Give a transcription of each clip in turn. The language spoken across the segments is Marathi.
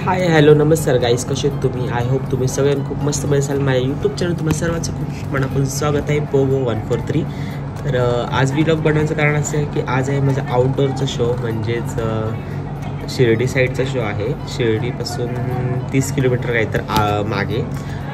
हाय हॅलो नमस्कार गाईस, कसे आहेत तुम्ही? आय होप तुम्ही सगळ्यांनी खूप मस्त मध्ये असाल. माझ्या यूट्यूब चॅनल तुम्हाला सर्वांचं खूप मनापासून स्वागत आहे. पोगो 143. तर आज व्लॉग बनवायचं कारण असं आहे की आज आहे माझा आउटडोअरचा शो, म्हणजेच शिर्डी साईडचा शो आहे. शिर्डीपासून 30 किलोमीटर आहे तर मागे.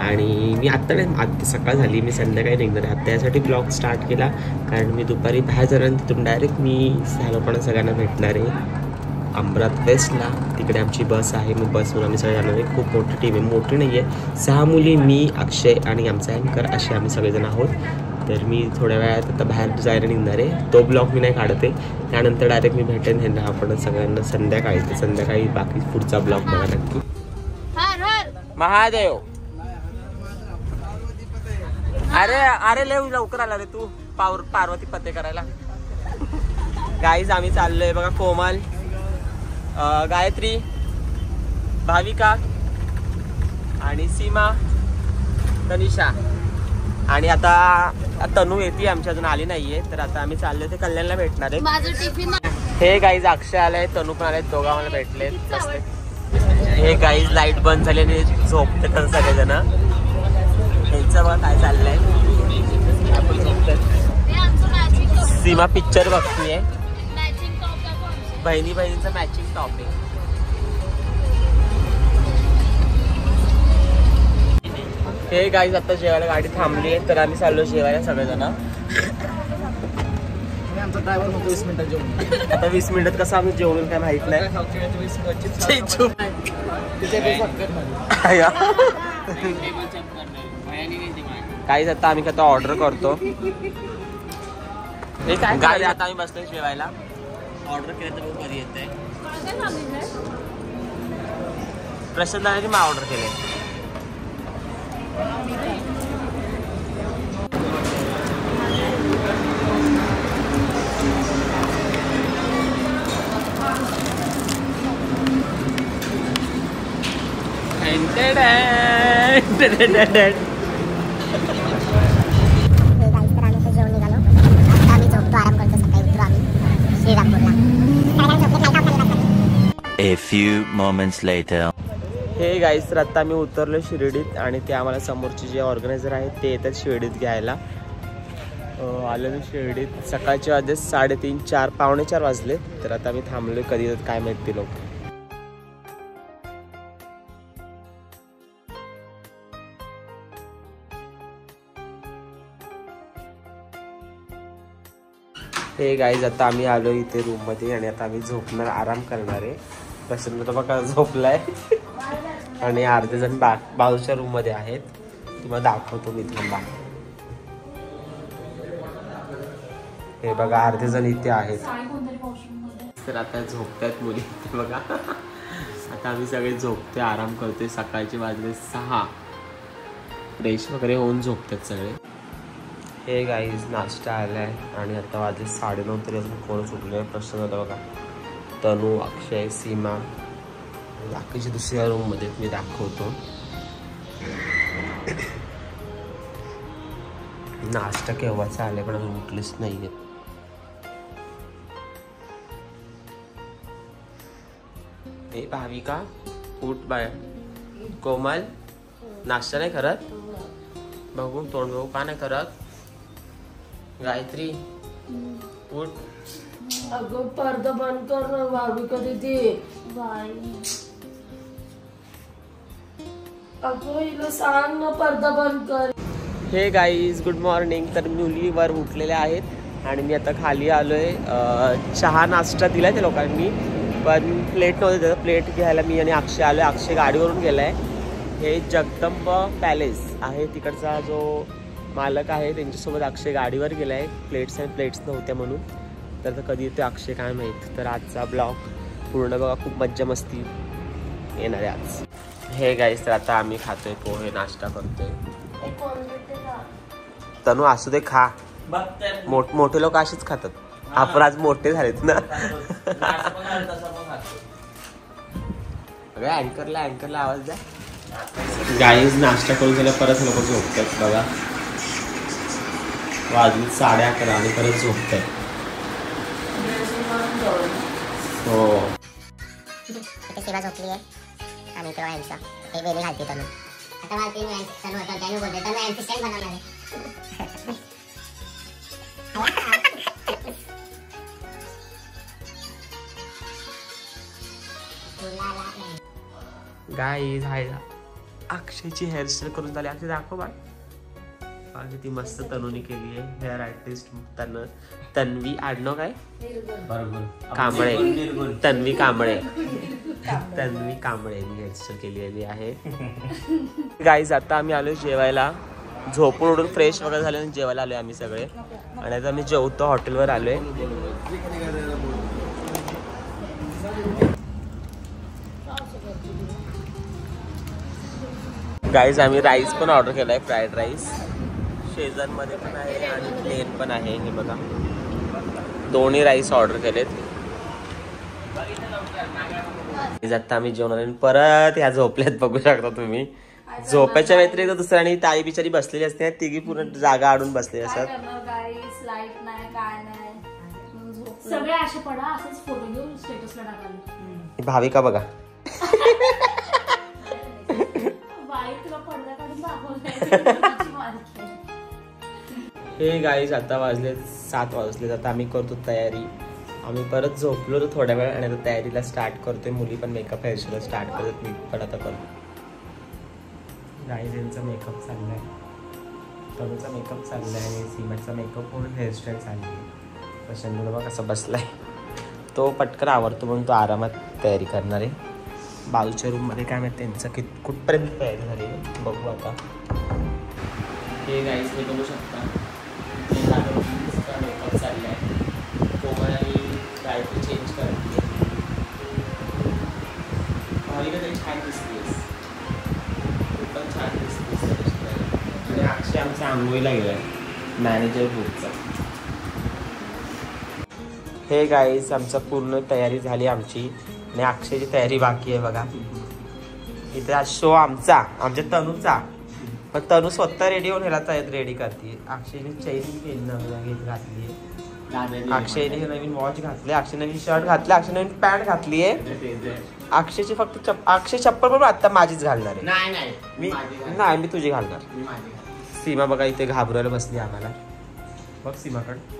आणि मी आत्ता नाही, आत्ता सकाळ झाली, मी संध्याकाळी निघणार आहे. आत्ता यासाठी ब्लॉग स्टार्ट केला कारण मी दुपारी बाहेर जाणार, तिथून डायरेक्ट मी लोकांना सगळ्यांना भेटणार आहे अमरावती वेस्टला. तिकडे आमची बस आहे, मी बसवरून आम्ही सगळे जाणार आहे. खूप मोठी टीम आहे, मोठी नाही आहे, 6 मुली, मी, अक्षय आणि आमचा अँकर, असे आम्ही सगळेजण आहोत. तर मी थोड्या वेळात आता बाहेर जायला निघणार आहे. तो ब्लॉग मी नाही काढते, त्यानंतर डायरेक्ट मी भेटेन ह्यांना आपण सगळ्यांना संध्याकाळी. तर संध्याकाळी बाकी पुढचा ब्लॉग बघा नक्की. महादेव, अरे अरे लय लवकर आला रे तू पार्वती पत्ते करायला. गाईज आम्ही चाललोय बघा. कोमल, गायत्री, भाविका आणि सीमा, तनिषा आणि आता तनू येते, आमच्या अजून आली नाहीये. तर आता आम्ही चाललोय ते कल्याणला भेटणार आहे. हे गाईज अक्षय आलाय, तनू पण आलाय, दोघा मला भेटले. हे गाईज लाईट बंद झाली आणि झोपते तर सगळेजण. त्यांचं बघा काय चाललंय. आपण झोपतोय. सीमा पिक्चर बघतीये, बहिणी बहिणीचं मॅचिंग टॉप आहे. हे गाईज आता जेवायला गाडी थांबली आहे, तर आम्ही चाललो जेवायला सगळेजण. ड्रायव्हर 20 मिनिटात जेवण. आता 20 मिनिटात कसं आम्ही जेवण काय माहित नाही. काहीच आता आम्ही आता ऑर्डर करतो. गाडी आता आम्ही बसलोय जेवायला. ऑर्डर केलं तर खूप कधी येते. प्रशांतने मी ऑर्डर केले. A few moments later. Hey guys, तर आता आम्ही उतरलो शिर्डीत आणि ते आम्हाला समोरचे जे ऑर्गनायझर आहेत ते येतात शिर्डीत घ्यायला. आलेलो शिर्डीत सकाळचे वाजले 3:30, 4, पावणे 4 वाजले. तर आता आम्ही थांबलोय, कधी येतात काय माहिती लोक. हे गाईज आता आम्ही आलो इथे रूम मध्ये आणि आता आम्ही झोपणार, आराम करणार आहे. प्रसन्न तर बघा झोपलाय आणि अर्धे जण बाजूच्या रूम मध्ये आहेत. तुम्हाला दाखवतो मी, थांबा. हे बघा अर्धे जण इथे आहेत. तर आता झोपतायत मुली बघा. आता आम्ही सगळे झोपते, आराम करतोय. सकाळचे वाजले 6. फ्रेश वगैरे होऊन झोपतात सगळे. हे गाईज नाश्ता आलाय आणि आता वाजले 9:30 तरी अजून कोण सुटले. प्रश्न होता बघा. तनू, अक्षय, सीमा, बाकीच्या दुसऱ्या रूम मध्ये मी दाखवतो. नाश्ता केव्हाचा आलाय पण अजून उठलेच नाहीये. हे भाविका उठ बाय. कोमल नाश्ता नाही करत, बघून तोंड बघू का नाही करत. गायत्री उठ. अगं पडदा बंद कर ना भाविका दीदी. अगं हिला सांग ना पडदा बंद कर. हे गाईज गुड मॉर्निंग. तर मुलीवर उठलेल्या आहेत आणि मी आता खाली आलोय. चहा नाश्ता दिलाय त्या लोकांनी, पण प्लेट नव्हते त्याचं. प्लेट घ्यायला मी आणि अक्षय आलोय. अक्षय गाडीवरून गेलाय. हे जगदंब पॅलेस आहे, तिकडचा जो मालक आहे त्यांच्यासोबत अक्षय गाडीवर गेलाय. प्लेट्स नव्हत्या म्हणून. तर कधी येतो अक्षय काय माहीत. तर आजचा ब्लॉग पूर्ण बघा, खूप मज्जा मस्ती येणार आहे आज. हे गाईस, तर आता आम्ही खातोय पोहे, नाश्ता करतोय. तनू असू दे, खा. मोठे लोक असेच खातात. आपण आज मोठे झालेत ना. अँकरला आवाज द्या. गाईज नाश्ता करून झाल्या परत लोक झोपतात बघा. वाजले 11:30 आणि परत झोपतात. हो सेवा झोपली आहे आणि तेव्हा यांचा ते वेली घालते तनु. आता मला ते तनु होता त्याने बोलते तनु यांची स्टाईल बनवणार आहे. गाईज हाय अक्षयची हेअरस्टाईल करून झाली. अक्षय दाखव बाळ. ती मस्त तनुनी केली आहे. हेअर आर्टिस्ट तन्वी आडनाव काय कांबळे. तन्वी कांबळे हेअरस्टाईल केलेली आहे. गाईज आता आम्ही आलोय जेवायला. झोपून उडून फ्रेश वगैरे झाले आणि जेवायला आलोय आम्ही सगळे. आणि आता आम्ही जेवतो हॉटेलवर आलोय. गाईज आम्ही राईस पण ऑर्डर केलाय. फ्राईड राईस शेजरमध्ये पण आहे आणि प्लेन पण आहे. हे बघा दोन्ही राईस ऑर्डर केलेत. आता आम्ही जेवणार आणि परत ह्या झोपल्यात बघू शकता तुम्ही. झोपायच्या व्यतिरिक्त दुसऱ्या आणि ताई बिचारी बसलेली असते. तिघी पूर्ण जागा आडून बसलेली असतात. सगळे असे पडा असंच फोटो घेऊन स्टेटसला टाकायला. भाविका बघा हे गाईज आता वाजले 7 वाजले. आता आम्ही करतो तयारी. आम्ही परत झोपलो थोड्या वेळ आणि आता तयारीला स्टार्ट करतोय. मुली पण मेकअप हेअरस्टाईल स्टार्ट करतात. मी पण आता करतो. गाईज यांचा मेकअप चाललाय. तनुचा मेकअप चाललाय आणि सीमाचा मेकअप म्हणून हेअरस्टाईल चालली आहे. प्रशांत बघा कसं बसलाय. तो पटकन आवडतो म्हणून तो आरामात तयारी करणार आहे. बाजूच्या रूममध्ये काय माहिती त्यांचं कुठपर्यंत तयारी झाली आहे बघू आता. हे गाईज हे बघू शकता. मेकअप चालला आहे. कोमल आणि गायत्री चेंज करते. भाविका तरी छान दिसतेस. तू पण छान दिसतेस. आणि अक्षय आमचा आंघोळीला गेलाय मॅनेजर ग्रुपचा. हे गाईज आमचा पूर्ण तयारी झाली आमची आणि अक्षयची तयारी बाकी आहे बघा. इथे आज शो आमच्या तनूचा. पण तनू स्वतः रेडी होऊन ह्याला रेडी करते. अक्षयने चैन घातली आहे. अक्षयने नवीन वॉच घातली. अक्षय नवीन शर्ट घातले. अक्षय नवीन पॅन्ट घातली आहे. अक्षयची फक्त अक्षय चप्पल पण आता माझीच घालणार आहे. मी तुझी घालणार. सीमा बघा इथे घाबरायला बसली आम्हाला. बघ सीमाकडे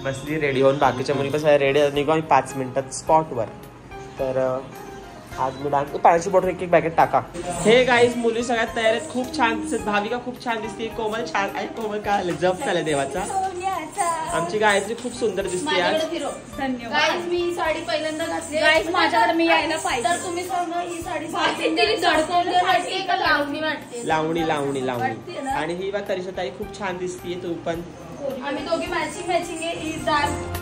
बसली रेडी होऊन. बाकीच्या मुली पण सगळ्या रेडी निघू आम्ही 5 मिनिटात स्पॉटवर. तर आज मी पाण्याची बॉटल एक पॅकेट टाका. हे गाईज मुली सगळ्यात तयार आहेत. खूप छान दिसत. भाविका खूप छान दिसते. कोमल छान आहे. कोमल काय आले जप झाला देवाचा. आमची गायत्री खूप सुंदर दिसते आज. गाईज मी साडी पहिल्यांदा घातली. गाईज माझ्याकडे मी यायला पाहिजे. तर तुम्ही सांगा ही साडी लावणी आणि ही बा तरीशा ताई खूप छान दिसतीये. तू पण आम्ही दोघी मॅचिंग आहे. ही डार्क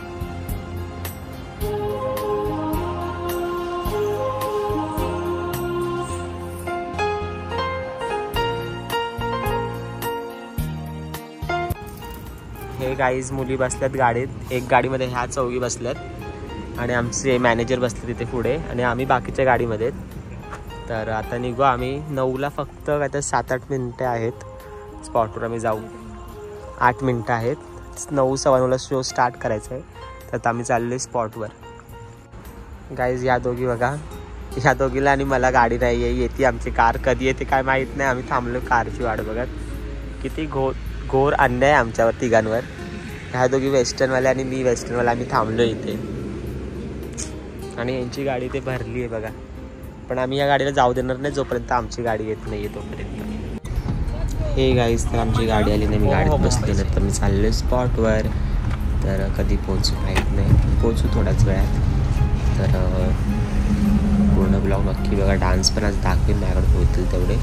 हे गाईज मुली बसल्यात गाडीत. एक गाडीमध्ये ह्या चौघी बसल्यात आणि आमचे मॅनेजर बसले तिथे पुढे आणि आम्ही बाकीच्या गाडीमध्ये. तर आता निघू आम्ही. 9ला फक्त काय तर 7-8 मिनटं आहेत. स्पॉटवर आम्ही जाऊ. 8 मिनटं आहेत. 9:15 शो स्टार्ट करायचं आहे. तर आता आम्ही चाललो आहे स्पॉटवर. गाईज या दोघी बघा. ह्या दोघीला आणि मला गाडी नाही आहे. येते आमची कार. कधी येते काय माहीत नाही. आम्ही थांबलो कारची वाट बघत. किती घोर अन्याय आमच्यावर तिघांवर. ह्या दोघी वेस्टर्नवाल्या आणि मी वेस्टर्नवाला. आम्ही थांबलो इथे आणि यांची गाडी ते भरली आहे बघा. पण आम्ही या गाडीला जाऊ देणार नाही जोपर्यंत आमची गाडी येत नाही आहे तोपर्यंत. हे गाईज तर आमची गाडी आली नाही. मी गाडीत बसले नाही तर मी चाललो स्पॉटवर. तर कधी पोहोचू माहीत नाही. पोहोचू थोड्याच वेळात. तर पूर्ण ब्लॉग नक्की बघा. डान्स पण आज दाखवेन माझ्याकडे होतील तेवढे.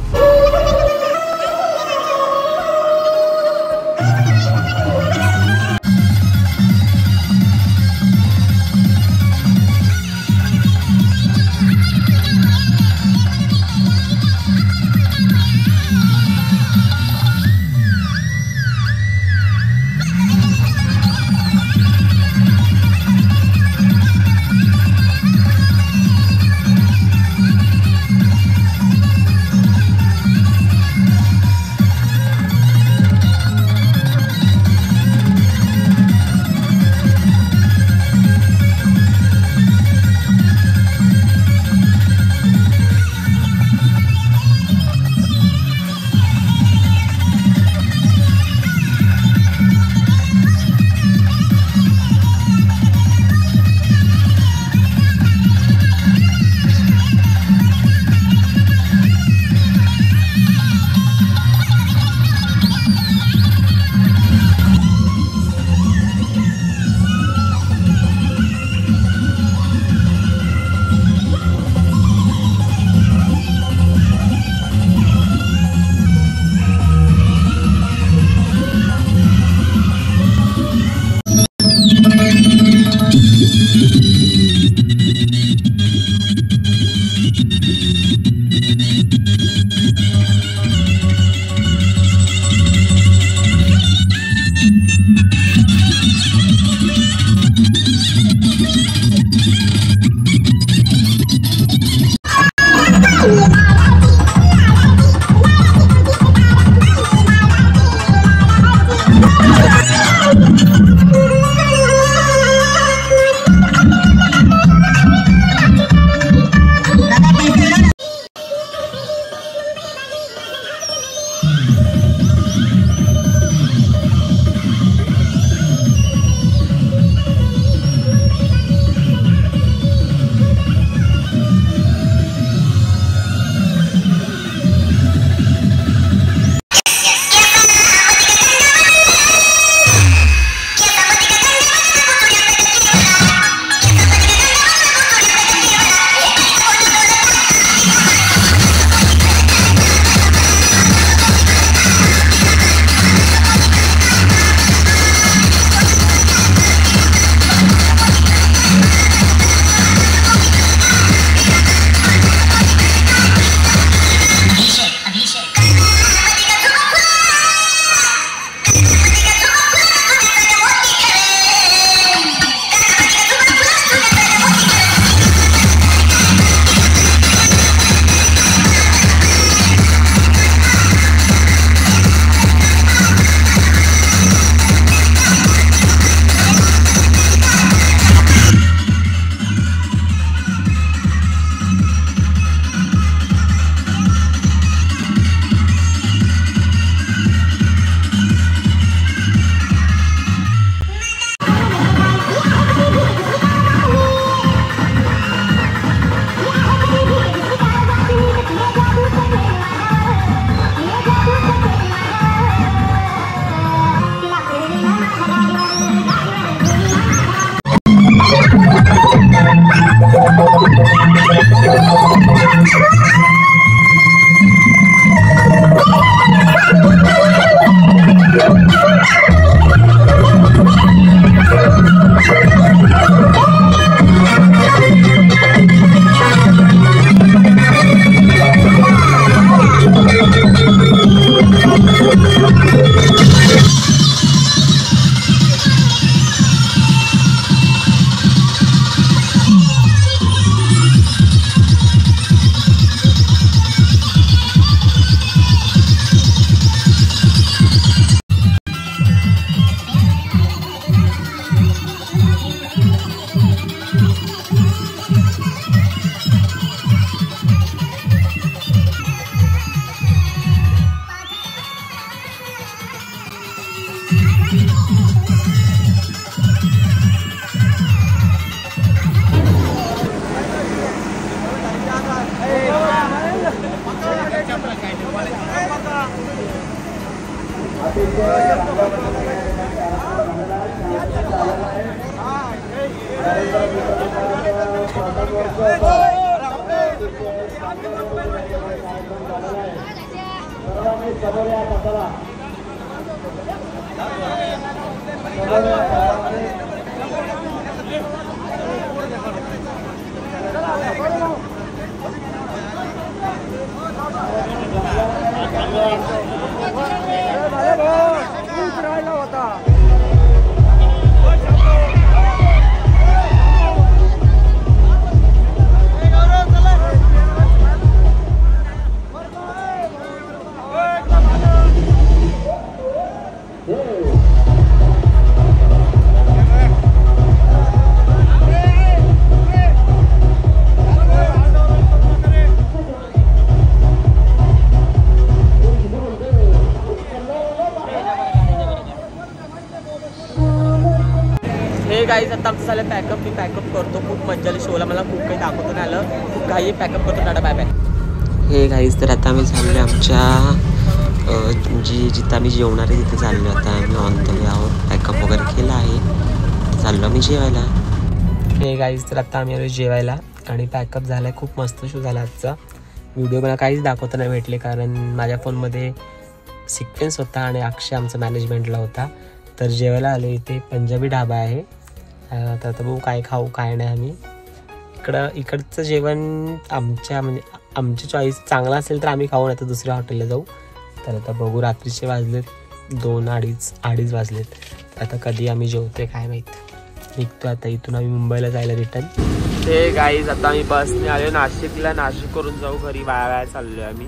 गाईज आता आमचं झालं पॅकअप. मी पॅकअप करतो. खूप मजा आली शोला. मला खूप काही दाखवतो नाही आलं. खूप काही पॅकअप करतो. Tata bye bye. Hey guys तर आता आम्ही चाललो आमच्या जिथं आम्ही जेवणार आहे तिथे चाललो. आता आम्ही ऑन द वे आहोत. पॅकअप वगैरे केला आहे. चाललो आम्ही जेवायला. हे गाईज तर आता आम्ही आलो जेवायला आणि पॅकअप झाला आहे. खूप मस्त शो झाला आजचा. व्हिडिओ मला काहीच दाखवता नाही भेटले कारण माझ्या फोनमध्ये सिक्वेन्स होता आणि अक्षय आमचा मॅनेजमेंटला होता. तर जेवायला आलो. इथे पंजाबी ढाबा आहे. तर आता बघू काय खाऊ काय नाही. आम्ही इकडचं जेवण आमच्या चॉईस चांगला असेल तर आम्ही खाऊ, नाही तर दुसऱ्या हॉटेलला जाऊ. तर आता बघू. रात्रीचे वाजलेत 2-2:30 वाजलेत. तर आता कधी आम्ही जेवतोय काय माहीत. निघतो आता इथून आम्ही मुंबईला जायला रिटर्न. ते गाईज आता आम्ही बसने आलो नाशिकला. नाशिक करून जाऊ घरी. वाया चाललोय आम्ही.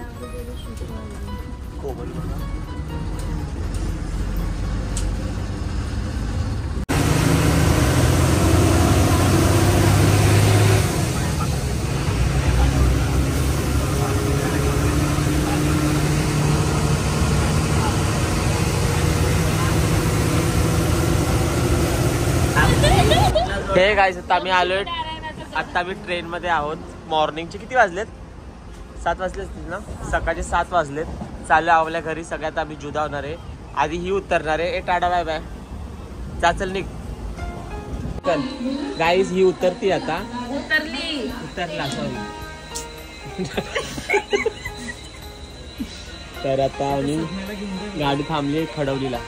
हे गाईस आता आम्ही आलोय. आता आम्ही ट्रेन मध्ये आहोत. मॉर्निंगचे किती वाजलेत? 7 वाजले असतील ना. सकाळचे 7 वाजलेत. चालू आपल्या घरी. सगळ्यात आम्ही जुदा होणार आहे. आधी ही उतरणार आहे. Tata bye bye. जा चल निघ. चल गाईस ही उतरती आता. उतरला सॉरी. तर आता आम्ही गाडी थांबली खडवलीला.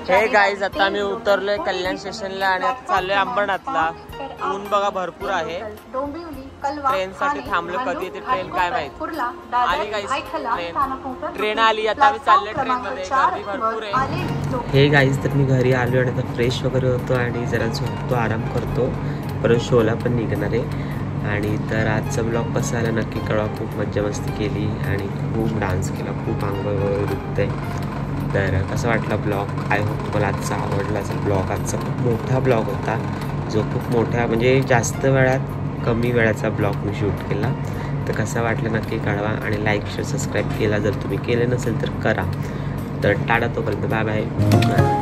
हे गाईज आता आम्ही उतरलोय कल्याण स्टेशनला आणि आता चाललोय अंबरनाथला. ऊन बघा भरपूर आहे. ट्रेन साठी थांबलो. कधी येते ट्रेन काय माहित. आली गाईज ट्रेन आली. आता आम्ही चाललोय ट्रेन मध्ये. गर्दी भरपूर आहे. हे गाईज तर मी घरी आलो आणि आता फ्रेश वगैरे होतो आणि जरा झोपतो आराम करतो. परत शोला पण निघणार आहे. आणि तर आजचा ब्लॉग कसा आला नक्की कळवा. खूप मज्जा मस्ती केली आणि खूप डान्स केला. खूप अंग वगैरे दुखतंय. तर कसं वाटला ब्लॉग? आय होप तुम्हाला आजचा आवडला असेल ब्लॉग. आजचा खूप मोठा ब्लॉग होता जो खूप मोठ्या म्हणजे जास्त वेळात कमी वेळाचा ब्लॉग मी शूट केला. तर कसा वाटला नक्की कळवा आणि लाईक शेअर सबस्क्राईब केला जर तुम्ही केले नसेल तर करा. तर टाटा तोपर्यंत बाय बाय.